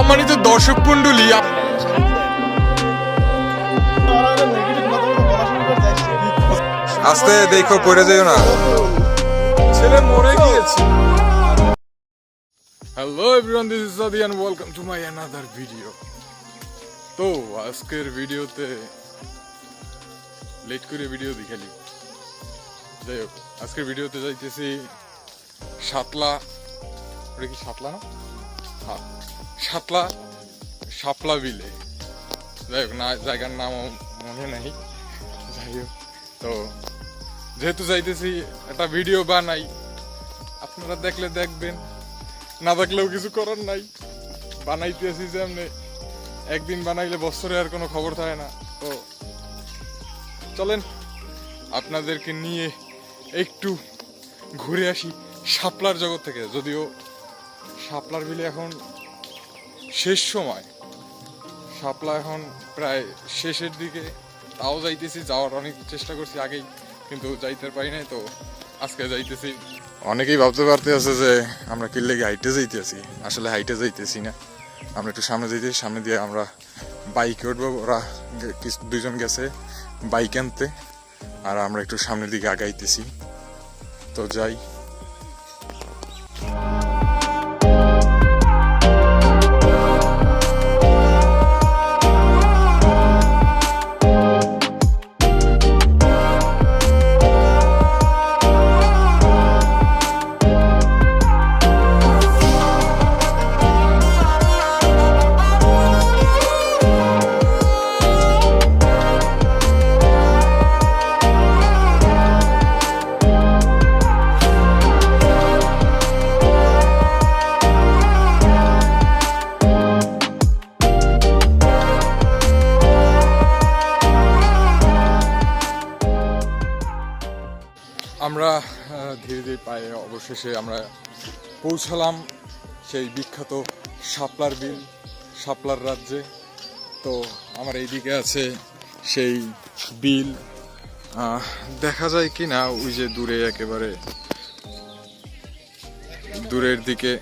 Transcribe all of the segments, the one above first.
সম্মানিত দর্শক মণ্ডলী, আস্তে দেখো পড়ে যাও না, ছেলে মরে গিয়েছে। Hello everyone, this is Sadi and welcome to my another video. তো আজকের ভিডিওতে লেট করে ভিডিও দেখালি। যাই হোক, আজকের ভিডিওতে যাইতেছি সাতলা, ওটা কি সাতলা না? হ্যাঁ, সাতলা শাপলা বিলে। যাই হোক, না জায়গার নাম মনে নাই। যাই হোক, তো যেহেতু যাইতেছি একটা ভিডিও বানাই, আপনারা দেখলে দেখবেন, না দেখলেও কিছু করার নাই। বানাইতেছি যে এমনি, একদিন বানাইলে বছরে আর কোনো খবর থাকে না। তো চলেন আপনাদেরকে নিয়ে একটু ঘুরে আসি শাপলার জগৎ থেকে। যদিও শাপলার বিলে এখন শেষ সময়, শাপলা এখন প্রায় শেষের দিকে, তাও যাইতেছি। যাওয়ার অনেক চেষ্টা করছি আগেই, কিন্তু যাইতে পারি নাই। তো আজকে যাইতেছি। অনেকেই ভাবতে পারতে আছে যে আমরা কি লেগে হাইটে যাইতেছি। আসলে হাইটে যাইতেছি না, আমরা একটু সামনে যাইতেছি। সামনে দিয়ে আমরা বাইকে উঠবো। ওরা দুইজন গেছে বাইক আনতে, আর আমরা একটু সামনের দিকে আগাইতেছি। তো যাই। আমরা ধীরে ধীরে পায়ে অবশেষে আমরা পৌঁছালাম সেই বিখ্যাত শাপলার বিল, শাপলার রাজ্যে। তো আমার এইদিকে আছে সেই বিল, দেখা যায় কি না ওই যে দূরে, একেবারে দূরের দিকে।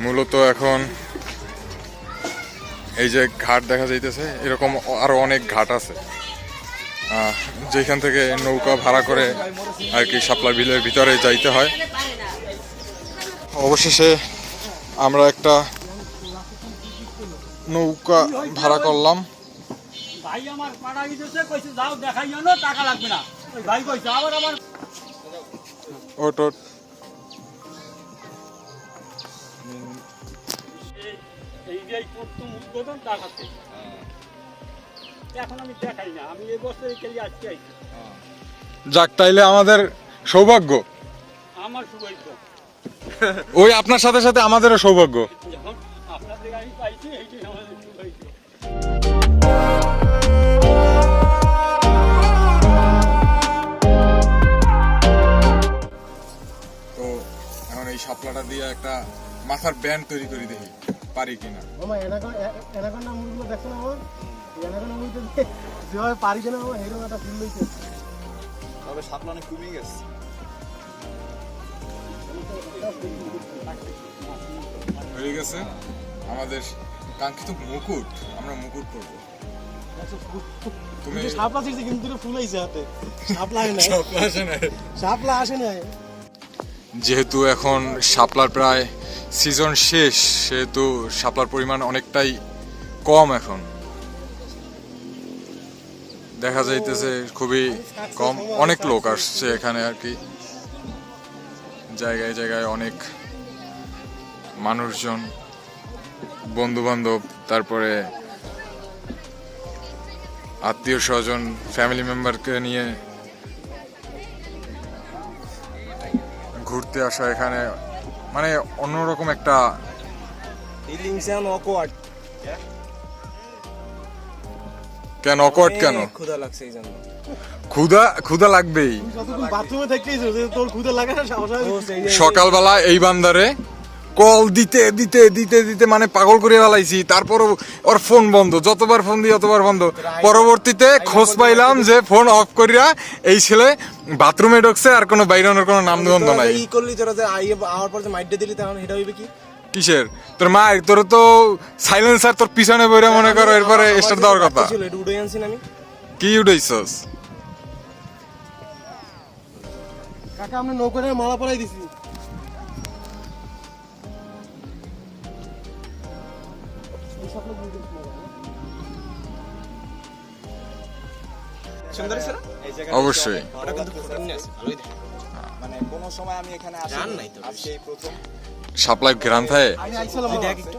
মূলত এখন এই যে ঘাট দেখা যাইতেছে, এরকম আরো অনেক ঘাট আছে যেখান থেকে নৌকা ভাড়া করে আর কি শাপলা বিলের ভিতরে যাইতে হয়। অবশেষে আমরা একটা নৌকা ভাড়া করলাম। ওটো যাক, তাইলে আমাদের সৌভাগ্য, আমার সৌভাগ্য, ওই আপনার সাথে সাথে আমাদেরও সৌভাগ্য। আপনাদের আমি পাইছি, এইটাই আমাদের সৌভাগ্য। তো এখন এই শাপলাটা দিয়ে একটা মাথার ব্যান্ড তৈরি করে দেখি পারি কিনা। এনাকোন্ডা মুভিগুলো দেখছো না আমার? এনাকোন্ডা মুভিতে যেভাবে পারি কিনা আমার এরকম একটা ফিল হইছে। তবে শাপলা অনেক কমে গেছে। হয়ে গেছে আমাদের কাঙ্ক্ষিত মুকুট। আমরা মুকুট করবো। তুমি শাপলা ছিড়ছে কিন্তু ফুল হইছে হাতে, শাপলা আসে না। শাপলা আসে না, শাপলা আসে না। যেহেতু এখন শাপলার প্রায় সিজন শেষ, সেহেতু শাপলার পরিমাণ অনেকটাই কম। এখন দেখা যাইতেছে খুবই কম, অনেক লোক আসছে এখানে আর কি। জায়গায় জায়গায় অনেক মানুষজন, বন্ধু বান্ধব, তারপরে আত্মীয় স্বজন, ফ্যামিলি মেম্বারকে নিয়ে ঘুরতে আসা এখানে, মানে অন্যরকম একটা ফিলিংস এন্ড অকওয়ার্ড। কেন অকওয়ার্ড? কেন? ক্ষুধা লাগছে এই জন্য। ক্ষুধা লাগবেই। যতক্ষণ বাথরুমে থাকতেইছো যে তোর ক্ষুধা লাগে না, সকালবেলা এই বান্দারে কল দিতে দিতে দিতে দিতে মানে পাগল করে ফেলাইছি। তারপরও ওর ফোন বন্ধ, যতবার ফোন দিই ততবার বন্ধ। পরবর্তীতে খোঁজ পাইলাম যে ফোন অফ করিয়া এই ছেলে বাথরুমে ঢুকছে, আর কোনো বাইরানোর কোনো নাম গন্ধ নাই। ই করলি তোরা যে আওয়ার পর যে মাইডে দিলি, তখন এটা হইবে কি? কিসের তোর মায়ের? তোর তো সাইলেন্সার তোর পিছনে বইরা মনে করো এরপরে স্টার্ট দেওয়ার কথা। ছিল এটা উড়ে আনছি না আমি। কি উঠাইছস? কাকা আমরা নৌকারে মালা পরাই দিছি। সুন্দর ছিল এই জায়গাটা অবশ্যই। ওটা কিন্তু ফুটানি আছে ভালোই দেখে মানে কোন সময় আমি এখানে আসি নাই তো আজকে এই প্রথম সাপ্লাই গ্রাম থাকে। আমি আইছিলাম দেখ একটু।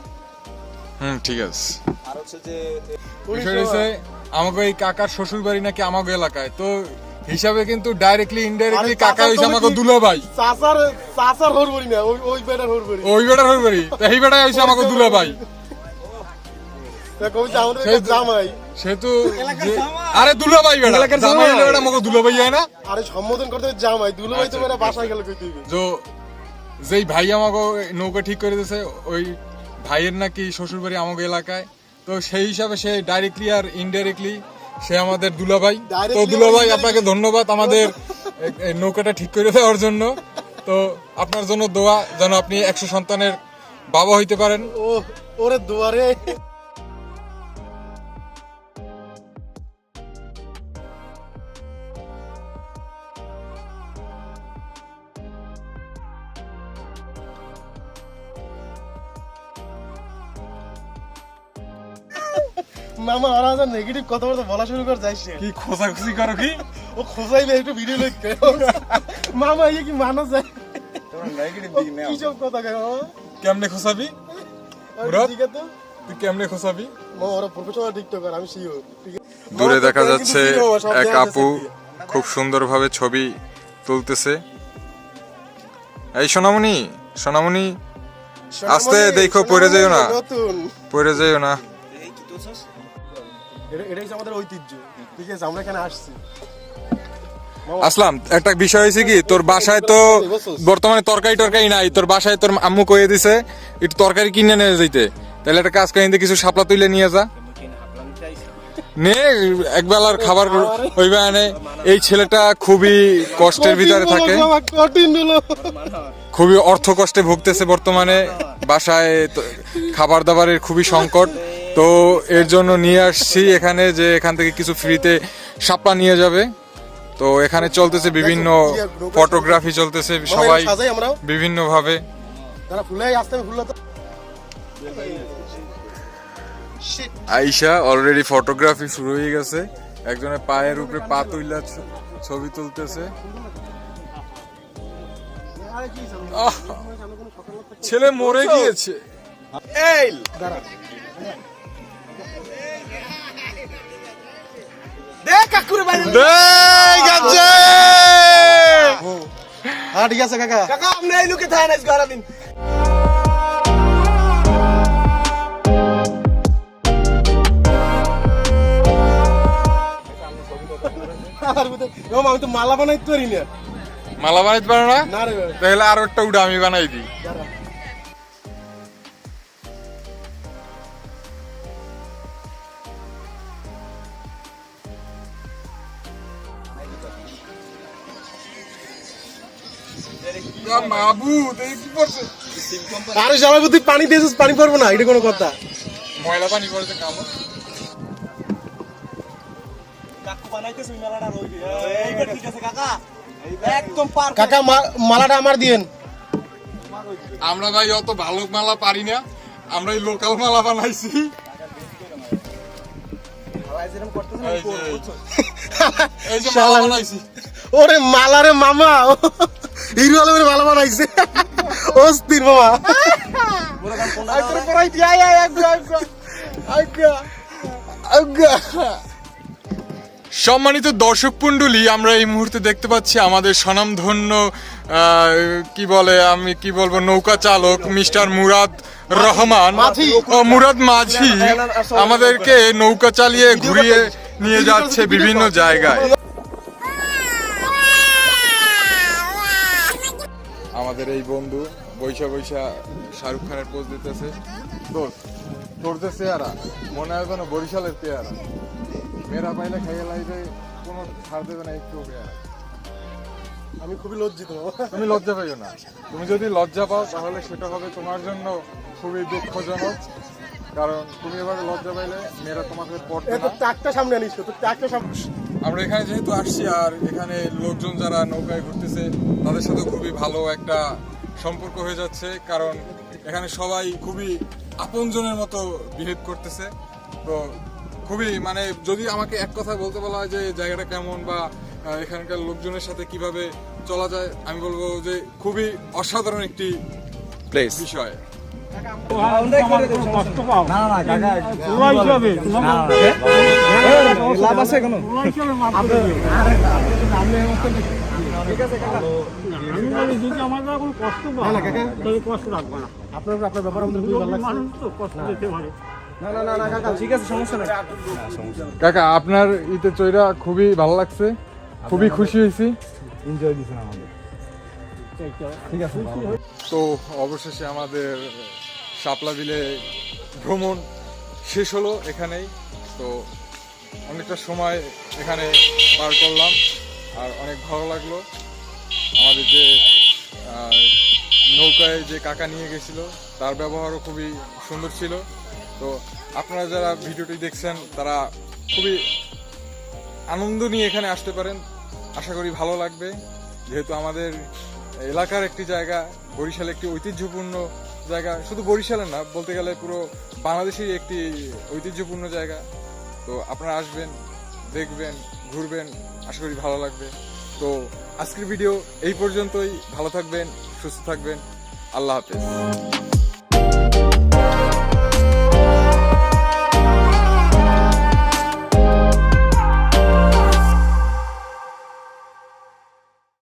ঠিক আছে। আর হচ্ছে যে বিষয় হচ্ছে আমাকে এই কাকার শ্বশুর বাড়ি নাকি আমাকে এলাকায়, তো হিসাবে কিন্তু ডাইরেক্টলি ইনডাইরেক্টলি কাকা হইছে আমাকে দুলা ভাই। চাচার হোর বলি না, ওই বেটার হোর বলি। ওই বেটার হই বাড়ি, তো এই বেটাই হইছে আমাকে দুলা ভাই। কই যে আমাদের একটা জামাই। সে তো আরে দুলা ভাই বেটা, এলাকার জামাই জামাই। হলে বেটা আমাকে দুলা ভাই হয় না? আরে সম্বোধন করতে জামাই, দুলো ভাই তো বেটা বাসায় গেল কই দিবি। যেই ভাই আমাকে নৌকা ঠিক করে দিয়েছে ওই ভাইয়ের নাকি শ্বশুর বাড়ি আমাকে এলাকায়, তো সেই হিসাবে সে ডাইরেক্টলি আর ইনডাইরেক্টলি সে আমাদের দুলাভাই। তো Directly দুলাভাই আর আপনাকে ধন্যবাদ আমাদের এই নৌকাটা ঠিক করে দেওয়ার জন্য। তো আপনার জন্য দোয়া যেন আপনি 100 সন্তানের বাবা হইতে পারেন। ও ওরে দুয়ারে মামা আর আজ নেগেটিভ কথাবার্তা বলা শুরু করে যাইছে। কি খোঁজাখুঁজি করো কি? ও খোঁজাইবে একটু ভিডিও লইতে। মামা ইয়ে কি মানা যায়? তোমরা নেগেটিভ দিক নাও কি সব কথা কয় মামা? কেমনে খোঁজাবি? ওরা ঠিক আছে তো? তুই কেমনে খোঁজাবি? মামা ওরা প্রফেশনাল টিকটকার, আমি শিওর। ঠিক আছে। দূরে মামা, দেখা তোরা কিন্তু যাচ্ছে চিনো, সব এক দেয়া আপু আছে। খুব সুন্দরভাবে ছবি তুলতেছে। এই সোনামণি, সোনামণি আস্তে দেখো, পড়ে যাইও না। নতুন পড়ে যাইও না। এই কি তোছস এটাই হচ্ছে আমাদের ঐতিহ্য। ঠিক আছে, আমরা এখানে আসছি। আসলাম, একটা বিষয় হয়েছে কি, তোর বাসায় তো বর্তমানে তরকারি টরকারি নাই, তোর বাসায় তোর আম্মু কয়ে দিছে একটু তরকারি কিনে নিয়ে যাইতে। তাহলে একটা কাজ করে কিছু শাপলা তুলে নিয়ে যা, নে একবেলার খাবার ওই বানে। এই ছেলেটা খুবই কষ্টের ভিতরে থাকে, কঠিন হলো। খুবই অর্থ কষ্টে ভুগতেছে বর্তমানে। বাসায় খাবার দাবারের খুবই সংকট, তো এর জন্য নিয়ে আসছি এখানে যে এখান থেকে কিছু ফ্রিতে শাপলা নিয়ে যাবে। তো এখানে চলতেছে বিভিন্ন ফটোগ্রাফি চলতেছে, সবাই সাজাই আমরা। বিভিন্ন ভাবে। দাঁড়া ফুলাই আসতে ফুললা তো। আইসা অলরেডি ফটোগ্রাফি শুরু হয়ে গেছে, একজনের পায়ের উপরে পা তুইলা ছবি তুলতেছে। আরে কি আহ, ছেলে মরে গিয়েছে। এই দাঁড়া। দেখ কাকুরে বাড়ি দেই গেছে। হ্যাঁ ঠিক আছে কাকা। কাকা আমরা এই লোকে থাই নাস গড়া দিন আমি তো মালা বানাইতে পারি না। মালা বানাইতে পারো না? না রে তাহলে আরো একটা উঠে আমি বানাই দিই। দাঁড়া। মাবুদ এই কি করছে? আরে সবাই তুই পানি দিয়েছিস, পানি পড়বো না, এটা কোনো কথা? ময়লা পানি পড়েছে কামড়। কাকু বানাইতেছ মেলাটা রই এইবার ঠিক আছে কাকা একদম পার কাকা মালাটা আমার দিয়েন। আমরা ভাই অত ভালো মালা পারি না, আমরা এই লোকাল মালা বানাইছি। এই যে- এই যে মালা বানাইছি। ওরে মালারে মামা, হিরো আলমের মালা বানাইছে। অস্থির মামা। সম্মানিত দর্শক মণ্ডলী, আমরা এই মুহূর্তে দেখতে পাচ্ছি আমাদের স্বনামধন্য কি বলে, আমি কি বলবো, নৌকা চালক মিস্টার মুরাদ রহমান, মাঝি। মুরাদ মাঝি আমাদেরকে নৌকা চালিয়ে ঘুরিয়ে নিয়ে যাচ্ছে বিভিন্ন জায়গায়। আমাদের এই বন্ধু বৈশা বৈশা শাহরুখ খানের পোজ দিতেছে। তোর যে চেহারা মনে হয় যেন বরিশালের পেয়ারা, মেয়েরা পাইলে খাইয়ে লাইতে কোনো ছাড় দেবে না একটু পেয়ারা। আমি খুবই লজ্জিত মামা। তুমি লজ্জা পাইও না। তুমি যদি লজ্জা পাও তাহলে সেটা হবে তোমার জন্য খুবই দুঃখজনক, কারণ তুমি এবারে লজ্জা পাইলে মেয়েরা তোমাকে পড়বে এ না। তো ট্রাকটা সামনে আনিস তো ট্রাকটা সামনে। আমরা এখানে যেহেতু আসছি আর এখানে লোকজন যারা নৌকায় ঘুরতেছে তাদের সাথে খুবই ভালো একটা সম্পর্ক হয়ে যাচ্ছে, কারণ এখানে সবাই খুবই আপনজনের মতো বিহেভ করতেছে। তো খুবই মানে যদি আমাকে এক কথা বলতে বলা হয় যে জায়গাটা কেমন বা এখানকার লোকজনের সাথে কিভাবে চলা যায়, আমি বলবো যে খুবই অসাধারণ একটি প্লেস বিষয়। কষ্ট পাও না না কাকা তোলা হিসাবে লাভ আছে কোনো তোলা হিসাবে মাফ করে দিও। ঠিক আছে কাকা আমি বলি যদি আমার দ্বারা কোনো কষ্ট পাও না, কাকা। তাহলে কষ্ট রাখবে না। আপনার ব্যাপার আমাদের খুবই ভালো লাগছে। মানুষ তো কষ্ট দিতে পারে। না না না না কাকা ঠিক আছে সমস্যা নাই কাকা আপনার ইতে চইরা খুবই ভালো লাগছে, খুবই খুশি হয়েছি। এনজয় দিছেন আমাদের ঠিক আছে তো অবশেষে আমাদের শাপলা বিলে ভ্রমণ শেষ হলো এখানেই। তো অনেকটা সময় এখানে পার করলাম আর অনেক ভালো লাগলো। আমাদের যে নৌকায় যে কাকা নিয়ে গেছিল তার ব্যবহারও খুবই সুন্দর ছিল। তো আপনারা যারা ভিডিওটি দেখছেন তারা খুবই আনন্দ নিয়ে এখানে আসতে পারেন, আশা করি ভালো লাগবে। যেহেতু আমাদের এলাকার একটি জায়গা, বরিশাল একটি ঐতিহ্যপূর্ণ জায়গা, শুধু বরিশালের না বলতে গেলে পুরো বাংলাদেশেরই একটি ঐতিহ্যপূর্ণ জায়গা। তো আপনারা আসবেন, দেখবেন, ঘুরবেন, আশা করি ভালো লাগবে। তো আজকের ভিডিও এই পর্যন্তই। ভালো থাকবেন, সুস্থ থাকবেন, আল্লাহ হাফেজ।